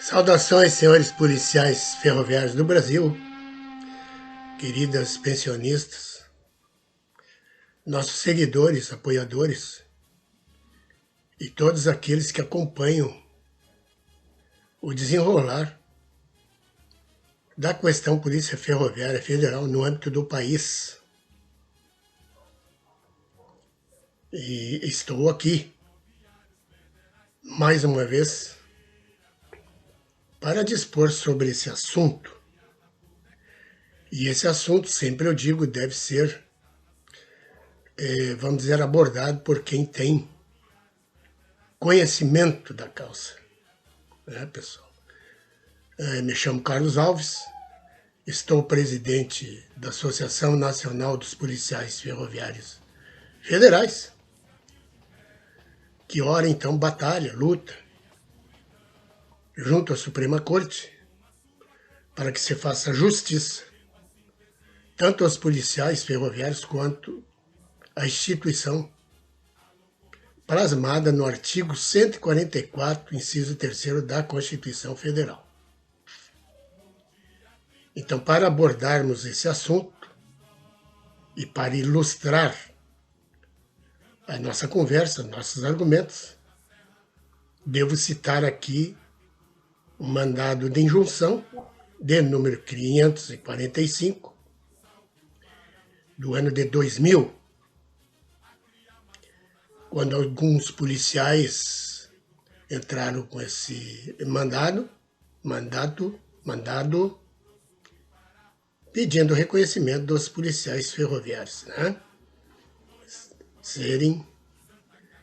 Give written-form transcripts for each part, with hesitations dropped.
Saudações, senhores policiais ferroviários do Brasil, queridas pensionistas, nossos seguidores, apoiadores e todos aqueles que acompanham o desenrolar da questão Polícia Ferroviária Federal no âmbito do país. E estou aqui, mais uma vez, para dispor sobre esse assunto. E esse assunto, sempre eu digo, deve ser, vamos dizer, abordado por quem tem conhecimento da causa. Pessoal? Me chamo Carlos Alves, estou presidente da Associação Nacional dos Policiais Ferroviários Federais, que ora então batalha, luta, junto à Suprema Corte, para que se faça justiça, tanto aos policiais ferroviários quanto à instituição plasmada no artigo 144, inciso 3º da Constituição Federal. Então, para abordarmos esse assunto e para ilustrar a nossa conversa, nossos argumentos, devo citar aqui o mandado de injunção de número 545 do ano de 2000, quando alguns policiais entraram com esse mandado pedindo reconhecimento dos policiais ferroviários, serem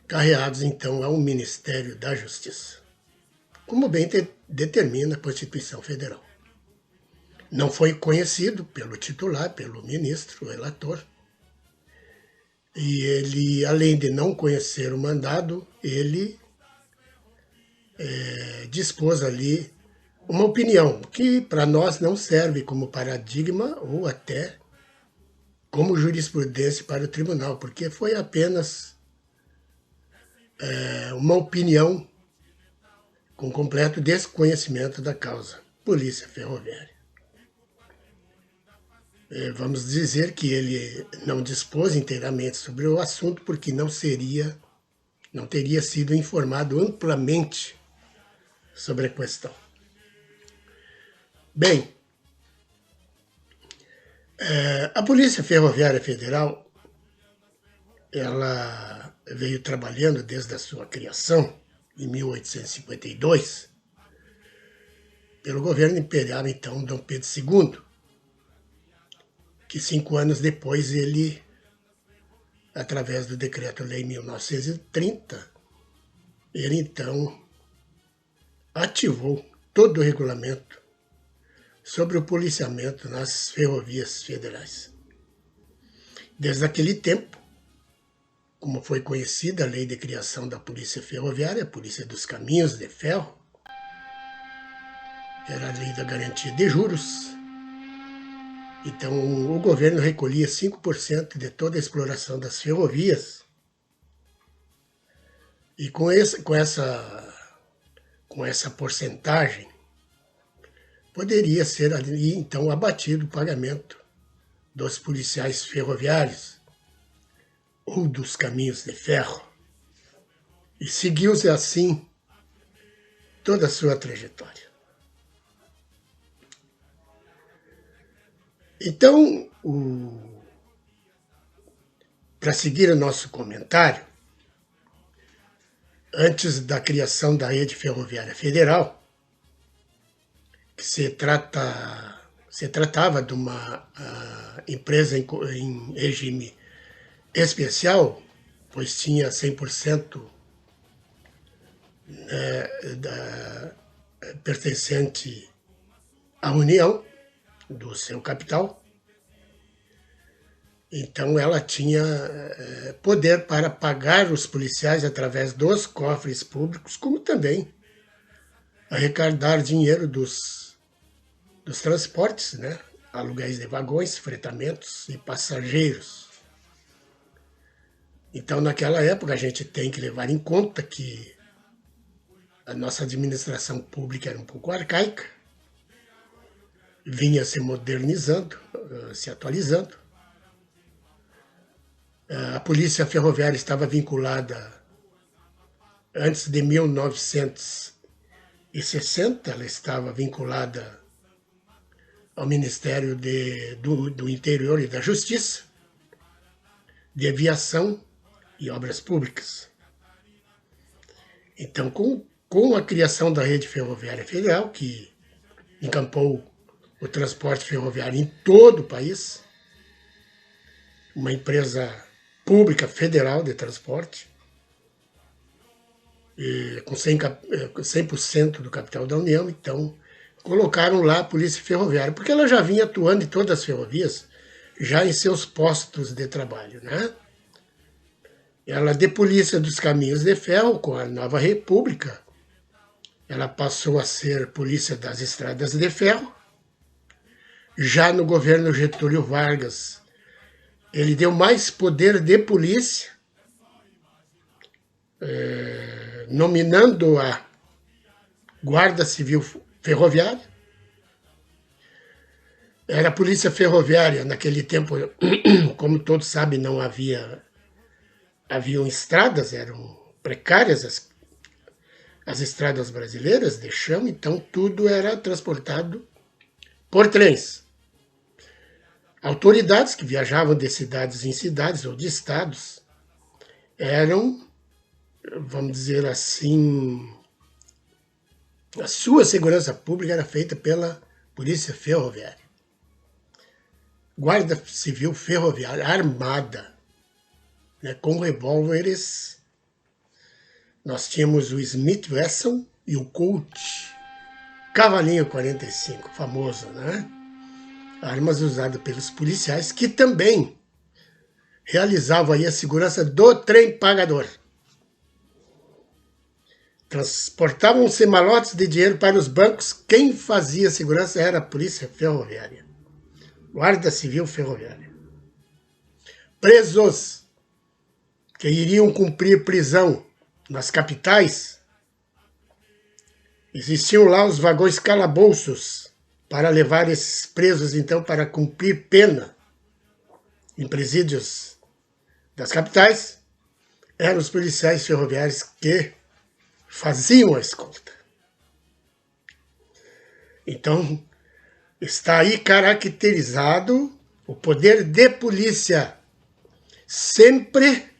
carreados então ao Ministério da Justiça, como bem determina a Constituição Federal. Não foi conhecido pelo titular, pelo ministro, o relator, e ele, além de não conhecer o mandado, ele dispôs ali uma opinião que para nós não serve como paradigma ou até como jurisprudência para o tribunal, porque foi apenas uma opinião com completo desconhecimento da causa, Polícia Ferroviária. Vamos dizer que ele não dispôs inteiramente sobre o assunto porque não teria sido informado amplamente sobre a questão. Bem, a Polícia Ferroviária Federal, ela veio trabalhando desde a sua criação, em 1852, pelo governo imperial, então, Dom Pedro II, que 5 anos depois ele, através do Decreto-Lei 1930, ele então ativou todo o regulamento sobre o policiamento nas ferrovias federais. Desde aquele tempo, como foi conhecida a lei de criação da Polícia Ferroviária, a Polícia dos Caminhos de Ferro, era a lei da garantia de juros. Então, o governo recolhia 5% de toda a exploração das ferrovias. E com essa porcentagem, poderia ser ali, então, abatido o pagamento dos policiais ferroviários ou dos caminhos de ferro. E seguiu-se assim toda a sua trajetória. Então, para seguir o nosso comentário, antes da criação da Rede Ferroviária Federal, que se tratava de uma empresa em regime especial, pois tinha 100% pertencente à União, do seu capital. Então ela tinha poder para pagar os policiais através dos cofres públicos, como também arrecadar dinheiro dos transportes, aluguéis de vagões, fretamentos e passageiros. Então, naquela época, a gente tem que levar em conta que a nossa administração pública era um pouco arcaica, vinha se modernizando, se atualizando. A Polícia Ferroviária estava vinculada, antes de 1960, ela estava vinculada ao Ministério do Interior e da Justiça, de Aviação e Obras Públicas. Então, com a criação da Rede Ferroviária Federal, que encampou o transporte ferroviário em todo o país, uma empresa pública federal de transporte, com 100% do capital da União, então colocaram lá a Polícia Ferroviária, porque ela já vinha atuando em todas as ferrovias, já em seus postos de trabalho, né? Ela, de Polícia dos Caminhos de Ferro, com a Nova República, ela passou a ser Polícia das Estradas de Ferro. Já no governo Getúlio Vargas, ele deu mais poder de polícia, nominando a Guarda Civil Ferroviária. Era a Polícia Ferroviária, naquele tempo, como todos sabem, não haviam estradas, eram precárias as estradas brasileiras de chão, então tudo era transportado por trens. Autoridades que viajavam de cidades em cidades ou de estados eram, vamos dizer assim, a sua segurança pública era feita pela Polícia Ferroviária. Guarda Civil Ferroviária armada, né, com revólveres. Nós tínhamos o Smith Wesson e o Colt Cavalinho 45, famoso, né? Armas usadas pelos policiais, que também realizavam aí a segurança do trem pagador. Transportavam-se malotes de dinheiro para os bancos. Quem fazia a segurança era a Polícia Ferroviária, Guarda Civil Ferroviária. Presos que iriam cumprir prisão nas capitais, existiam lá os vagões calabouços para levar esses presos, então, para cumprir pena em presídios das capitais. Eram os policiais ferroviários que faziam a escolta. Então, está aí caracterizado o poder de polícia, sempre,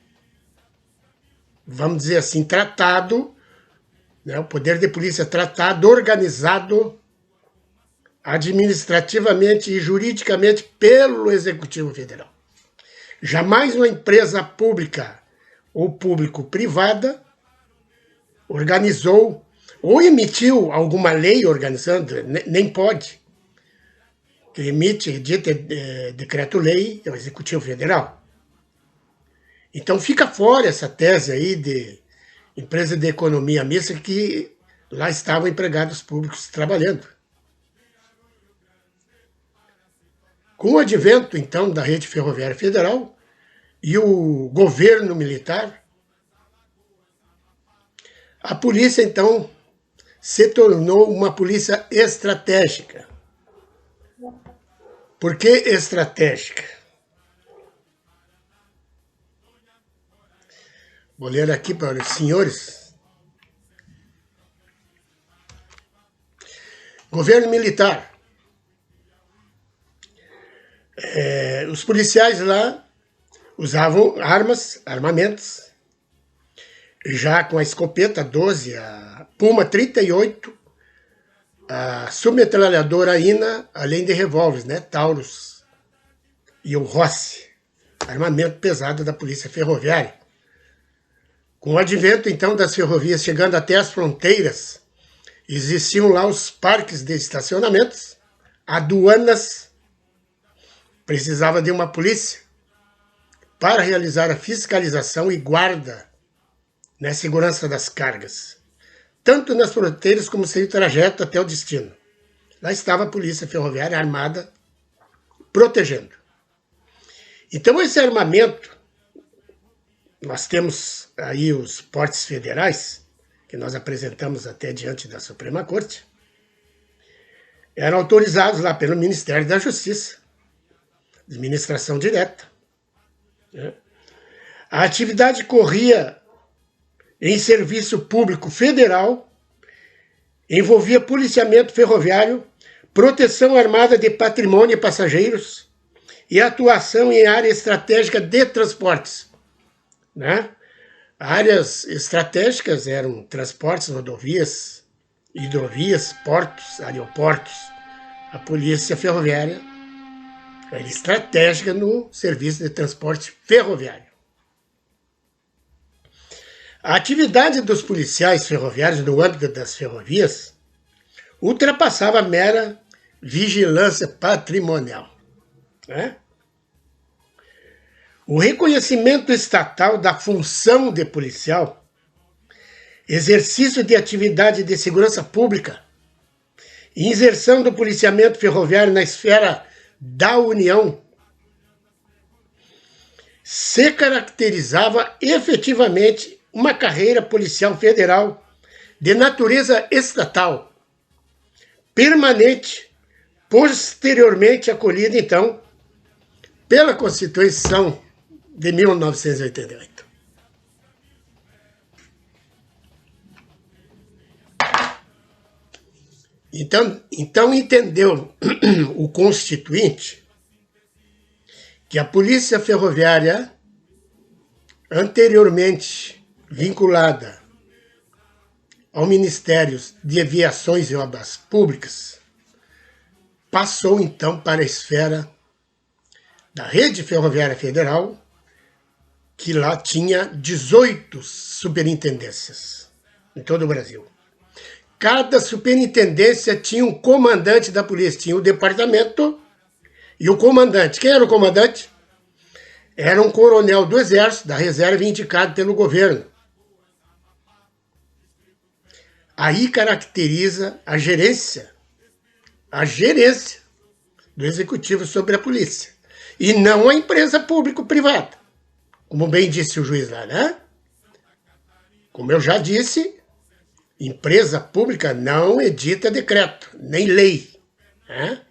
vamos dizer assim, tratado, né, o poder de polícia tratado, organizado administrativamente e juridicamente pelo Executivo Federal. Jamais uma empresa pública ou público-privada organizou ou emitiu alguma lei organizando, nem pode. Quem emite, dita decreto-lei é o Executivo Federal. Então fica fora essa tese aí de empresa de economia mista, que lá estavam empregados públicos trabalhando. Com o advento, então, da Rede Ferroviária Federal e o governo militar, a polícia, então, se tornou uma polícia estratégica. Por que estratégica? Vou ler aqui para os senhores. Governo militar. Os policiais lá usavam armamentos, já com a escopeta 12, a Puma 38, a submetralhadora INA, além de revólveres, né, Taurus e o Rossi, armamento pesado da Polícia Ferroviária. Com o advento, então, das ferrovias chegando até as fronteiras, existiam lá os parques de estacionamentos, aduanas, precisava de uma polícia para realizar a fiscalização e guarda na segurança das cargas, tanto nas fronteiras como sem trajeto até o destino. Lá estava a Polícia Ferroviária armada, protegendo. Então esse armamento, nós temos aí os portes federais, que nós apresentamos até diante da Suprema Corte, eram autorizados lá pelo Ministério da Justiça, administração direta. A atividade corria em serviço público federal, envolvia policiamento ferroviário, proteção armada de patrimônio e passageiros e atuação em área estratégica de transportes. Né? Áreas estratégicas eram transportes, rodovias, hidrovias, portos, aeroportos. A polícia ferroviária era estratégica no serviço de transporte ferroviário. A atividade dos policiais ferroviários no âmbito das ferrovias ultrapassava a mera vigilância patrimonial. Né? O reconhecimento estatal da função de policial, exercício de atividade de segurança pública e inserção do policiamento ferroviário na esfera da União se caracterizava efetivamente uma carreira policial federal de natureza estatal, permanente, posteriormente acolhida, então, pela Constituição de 1988. Então entendeu o Constituinte que a Polícia Ferroviária, anteriormente vinculada ao Ministério de Aviações e Obras Públicas, passou então para a esfera da Rede Ferroviária Federal, que lá tinha 18 superintendências em todo o Brasil. Cada superintendência tinha um comandante da polícia, tinha o departamento e o comandante. Quem era o comandante? Era um coronel do Exército, da reserva, indicado pelo governo. Aí caracteriza a gerência do Executivo sobre a polícia. E não a empresa público-privada, como bem disse o juiz lá, né? Como eu já disse, empresa pública não edita decreto, nem lei. Né?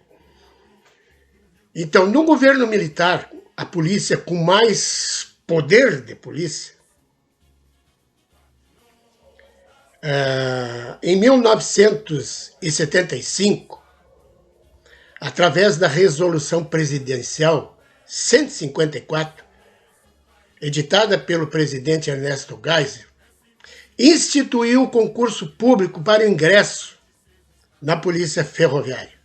Então, no governo militar, a polícia com mais poder de polícia, em 1975, através da resolução presidencial 154, editada pelo presidente Ernesto Geisel, instituiu o concurso público para o ingresso na Polícia Ferroviária.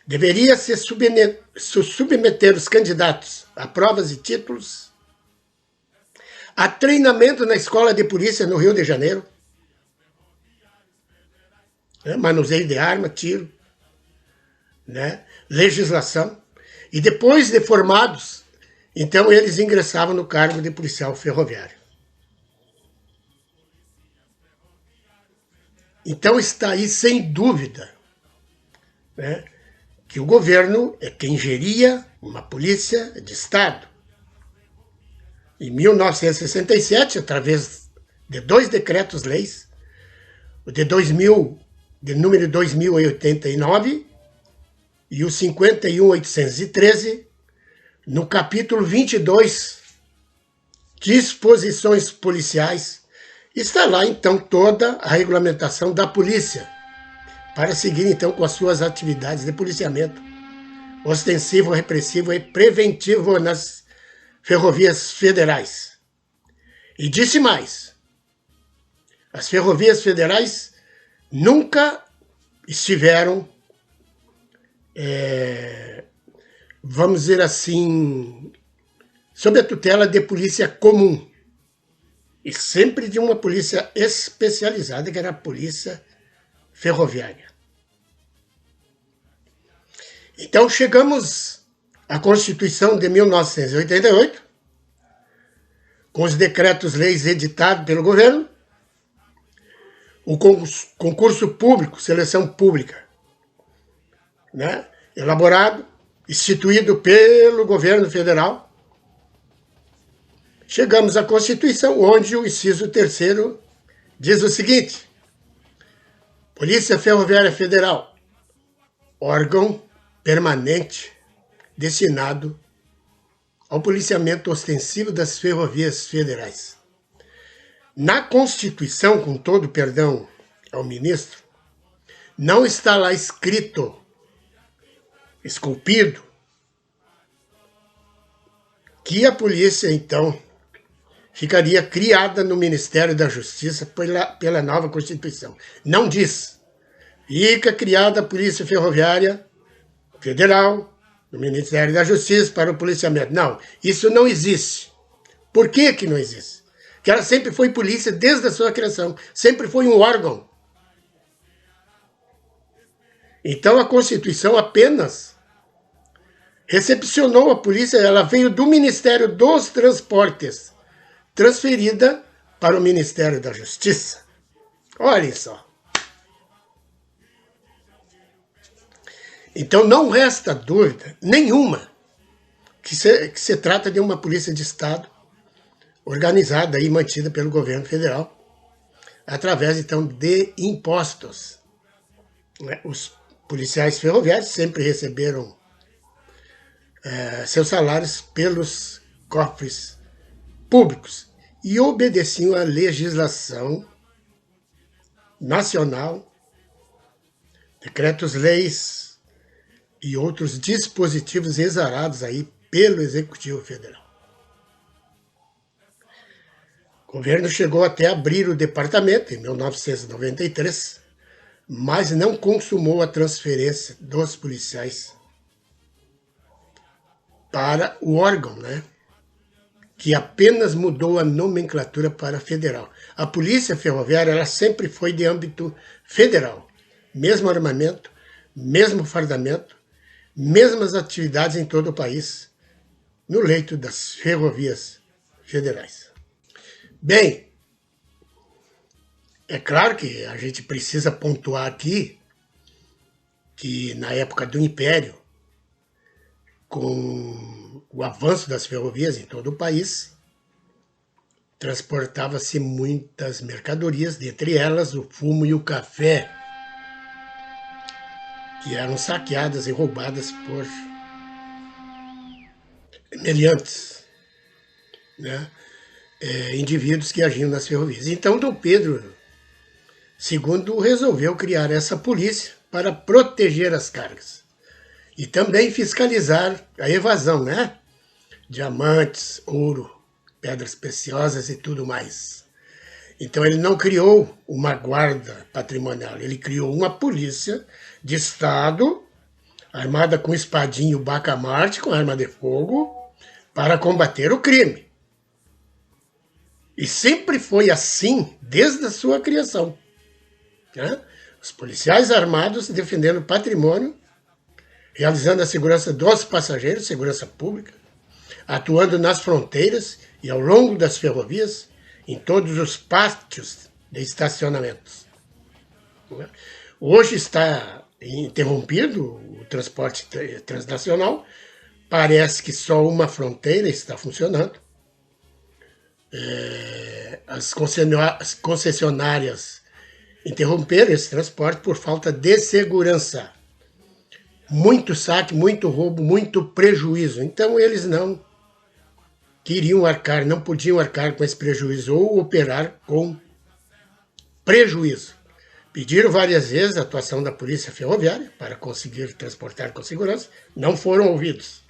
Deveria se submeter os candidatos a provas e títulos, a treinamento na Escola de Polícia no Rio de Janeiro, manuseio de arma, tiro, né? Legislação, e depois de formados, então eles ingressavam no cargo de policial ferroviário. Então está aí sem dúvida, né, que o governo é quem geria uma polícia de Estado. Em 1967, através de 2 decretos-leis, o de número 2089 e o 51.813, no capítulo 22, disposições policiais, está lá então toda a regulamentação da polícia, para seguir então com as suas atividades de policiamento ostensivo, repressivo e preventivo nas ferrovias federais. E disse mais, as ferrovias federais nunca estiveram, vamos dizer assim, sob a tutela de polícia comum, e sempre de uma polícia especializada, que era a Polícia Ferroviária. Então chegamos à Constituição de 1988, com os decretos-leis editados pelo governo, o concurso público, seleção pública, né, elaborado, instituído pelo governo federal. Chegamos à Constituição, onde o inciso 3º diz o seguinte: Polícia Ferroviária Federal, órgão permanente destinado ao policiamento ostensivo das ferrovias federais. Na Constituição, com todo perdão ao ministro, não está lá escrito, esculpido, que a polícia, então, ficaria criada no Ministério da Justiça pela nova Constituição. Não diz. Fica criada a Polícia Ferroviária Federal, no Ministério da Justiça, para o policiamento. Não, isso não existe. Por que que não existe? Porque ela sempre foi polícia desde a sua criação. Sempre foi um órgão. Então a Constituição apenas recepcionou a polícia, ela veio do Ministério dos Transportes, transferida para o Ministério da Justiça. Olhem só. Então não resta dúvida nenhuma que se trata de uma polícia de Estado organizada e mantida pelo governo federal através, então, de impostos. Os policiais ferroviários sempre receberam seus salários pelos cofres públicos e obedeciam à legislação nacional, decretos-leis e outros dispositivos exarados aí pelo Executivo Federal. O governo chegou até a abrir o departamento em 1993, mas não consumou a transferência dos policiais para o órgão, né? Que apenas mudou a nomenclatura para federal. A Polícia Ferroviária ela sempre foi de âmbito federal. Mesmo armamento, mesmo fardamento, mesmas atividades em todo o país, no leito das ferrovias federais. Bem, é claro que a gente precisa pontuar aqui que na época do Império, com o avanço das ferrovias em todo o país, transportava-se muitas mercadorias, dentre elas o fumo e o café, que eram saqueadas e roubadas por meliantes, né? Indivíduos que agiam nas ferrovias. Então, Dom Pedro II resolveu criar essa polícia para proteger as cargas e também fiscalizar a evasão, né? Diamantes, ouro, pedras preciosas e tudo mais. Então ele não criou uma guarda patrimonial, ele criou uma polícia de Estado, armada com espadinho bacamarte, com arma de fogo, para combater o crime. E sempre foi assim, desde a sua criação. Né? Os policiais armados defendendo o patrimônio, realizando a segurança dos passageiros, segurança pública, atuando nas fronteiras e ao longo das ferrovias, em todos os pátios de estacionamentos. Hoje está interrompido o transporte transnacional, parece que só uma fronteira está funcionando. As concessionárias interromperam esse transporte por falta de segurança. Muito saque, muito roubo, muito prejuízo. Então eles não queriam arcar, não podiam arcar com esse prejuízo ou operar com prejuízo. Pediram várias vezes a atuação da Polícia Ferroviária para conseguir transportar com segurança, não foram ouvidos.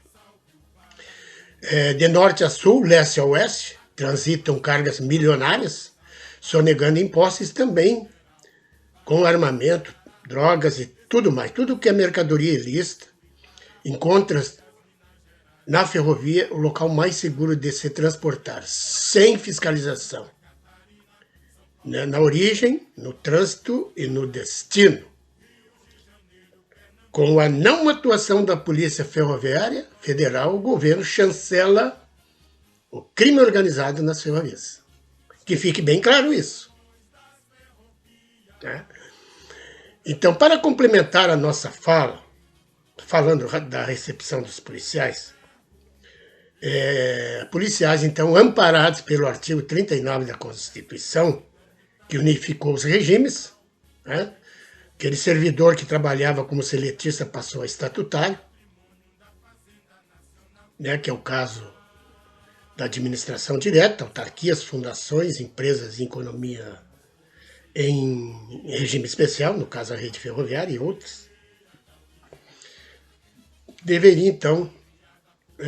De norte a sul, leste a oeste, transitam cargas milionárias, sonegando impostos também, com armamento, drogas e tudo mais. Tudo que é mercadoria ilícita, encontra na ferrovia o local mais seguro de se transportar, sem fiscalização. Na origem, no trânsito e no destino. Com a não atuação da Polícia Ferroviária Federal, o governo chancela o crime organizado nas ferrovias. Que fique bem claro isso. Né? Então, para complementar a nossa fala, falando da recepção dos policiais, policiais, então, amparados pelo artigo 39 da Constituição, que unificou os regimes, né? Aquele servidor que trabalhava como seletista passou a estatutário, né? Que é o caso da administração direta, autarquias, fundações, empresas em economia em regime especial, no caso a rede ferroviária e outras, deveria então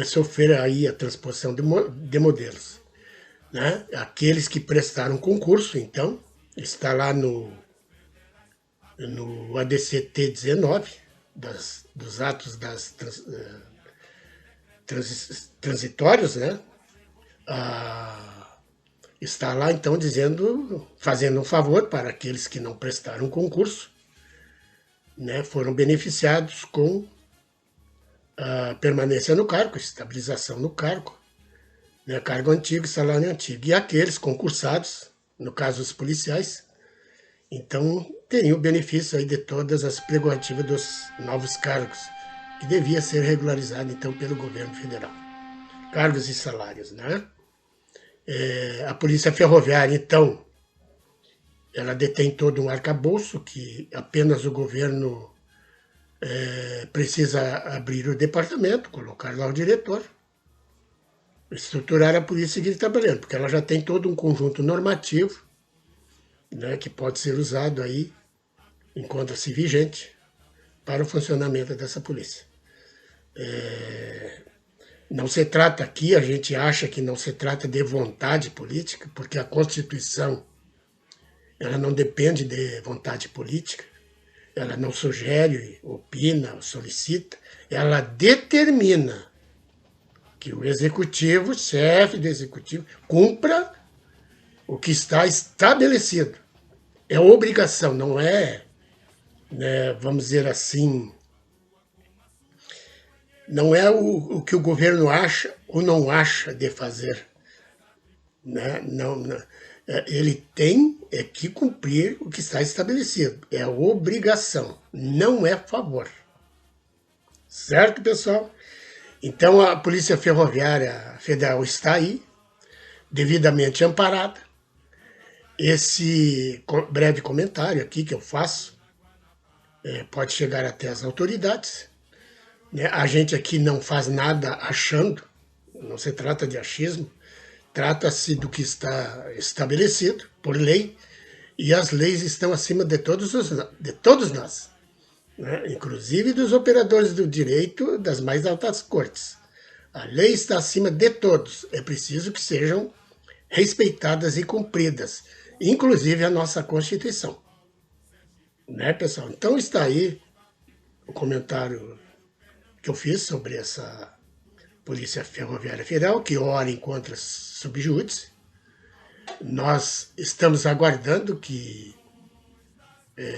sofrer aí a transposição de modelos. Né? Aqueles que prestaram concurso, então, está lá no ADCT 19, dos atos das transitórios, né? Está lá então dizendo, fazendo um favor para aqueles que não prestaram concurso, né? Foram beneficiados com a permanência no cargo, estabilização no cargo, né? Cargo antigo, salário antigo. E aqueles concursados, no caso os policiais, então teriam o benefício aí de todas as prerrogativas dos novos cargos, que devia ser regularizado então pelo governo federal. Cargos e salários, né? A Polícia Ferroviária, então, ela detém todo um arcabouço que apenas o governo precisa abrir o departamento, colocar lá o diretor, estruturar a polícia e seguir trabalhando, porque ela já tem todo um conjunto normativo, né, que pode ser usado aí, encontra-se vigente, para o funcionamento dessa polícia. Não se trata aqui, a gente acha que não se trata de vontade política, porque a Constituição ela não depende de vontade política, ela não sugere, opina, solicita, ela determina que o executivo, chefe do executivo, cumpra o que está estabelecido. É obrigação, não é, né, vamos dizer assim, não é o que o governo acha ou não acha de fazer. Né? Não, ele tem que cumprir o que está estabelecido. É obrigação, não é favor. Certo, pessoal? Então a Polícia Ferroviária Federal está aí, devidamente amparada. Esse breve comentário aqui que eu faço pode chegar até as autoridades. Né? A gente aqui não faz nada achando, não se trata de achismo, trata-se do que está estabelecido por lei, e as leis estão acima de todos nós, né? Inclusive dos operadores do direito das mais altas cortes. A lei está acima de todos, é preciso que sejam respeitadas e cumpridas, inclusive a nossa Constituição. Né, pessoal? Então está aí o comentário que eu fiz sobre essa Polícia Ferroviária Federal, que ora encontra sob júdice. Nós estamos aguardando que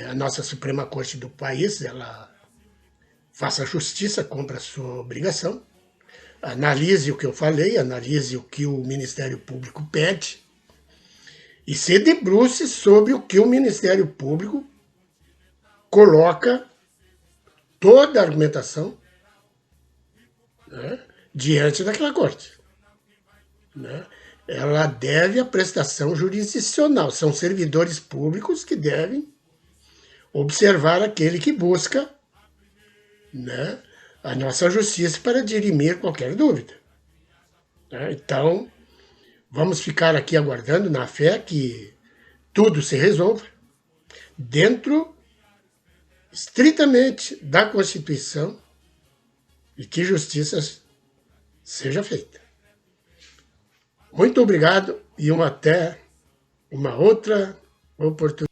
a nossa Suprema Corte do país ela faça justiça, cumpra a sua obrigação, analise o que eu falei, analise o que o Ministério Público pede e se debruce sobre o que o Ministério Público coloca toda a argumentação, né, diante daquela corte. Né? Ela deve a prestação jurisdicional. São servidores públicos que devem observar aquele que busca, né, a nossa justiça para dirimir qualquer dúvida. Né? Então, vamos ficar aqui aguardando na fé que tudo se resolva dentro estritamente da Constituição e que justiça seja feita. Muito obrigado e até uma outra oportunidade.